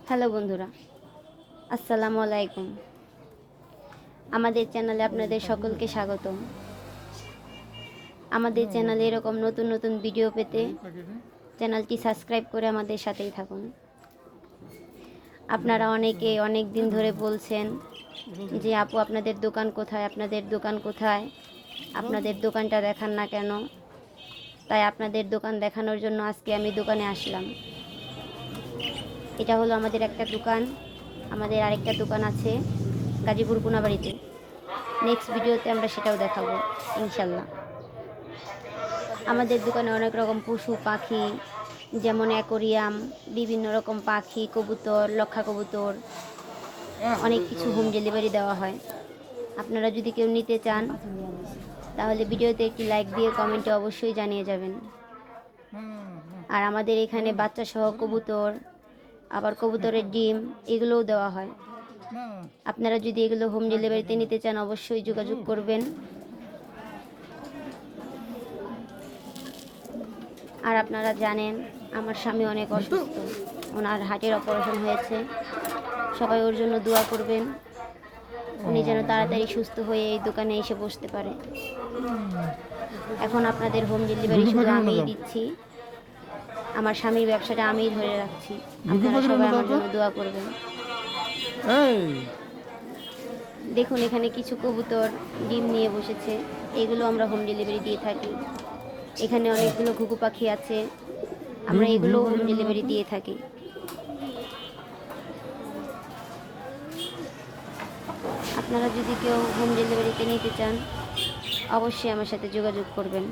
Hello বন্ধুরা, আসসালামু আলাইকুম। আমাদের চ্যানেলে আপনাদের সকলকে স্বাগতম। আমাদের চ্যানেলে এরকম নতুন নতুন ভিডিও পেতে চ্যানেলটি সাবস্ক্রাইব করে আমাদের সাথেই থাকুন। আপনারা অনেকে অনেক দিন ধরে বলছেন যে আপু আপনাদের দোকান কোথায়, আপনাদের দোকান কোথায়, আপনাদের দোকানটা দেখান না কেন। তাই আপনাদের দোকান দেখানোর জন্য আজকে আমি দোকানে আসলাম। এটা হলো আমাদের একটা দোকান। আমাদের আরেকটা দোকান আছে গাজীপুর কোনাবাড়িতে। নেক্সট ভিডিওতে আমরা সেটাও দেখাবো ইনশাল্লাহ। আমাদের দোকানে অনেক রকম পশু পাখি, যেমন অ্যাকোরিয়াম, বিভিন্ন রকম পাখি, কবুতর, লক্ষা কবুতর, অনেক কিছু হোম ডেলিভারি দেওয়া হয়। আপনারা যদি কেউ নিতে চান তাহলে ভিডিওতে একটি লাইক দিয়ে কমেন্টে অবশ্যই জানিয়ে যাবেন। আর আমাদের এখানে বাচ্চা সহ কবুতর, আবার কবুতরের ডিম, এগুলোও দেওয়া হয়। আপনারা যদি এগুলো হোম ডেলিভারিতে নিতে চান অবশ্যই যোগাযোগ করবেন। আর আপনারা জানেন আমার স্বামী অনেক অসুস্থ, ওনার হার্টের অপারেশন হয়েছে। সবাই ওর জন্য দোয়া করবেন, উনি যেন তাড়াতাড়ি সুস্থ হয়ে এই দোকানে এসে বসতে পারে। এখন আপনাদের হোম ডেলিভারি শুধু আমিই দিচ্ছি, আমার স্বামীর ব্যবসাটা আমিই ধরে রাখছি। আপনারা সবাই আমার জন্য দোয়া করবেন। দেখুন এখানে কিছু কবুতর ডিম নিয়ে বসেছে, এগুলো আমরা হোম ডেলিভারি দিয়ে থাকি। এখানে অনেকগুলো ঘুঘু পাখি আছে, আমরা এগুলো হোম ডেলিভারি দিয়ে থাকি। আপনারা যদি কেউ হোম ডেলিভারিতে নিতে চান অবশ্যই আমার সাথে যোগাযোগ করবেন।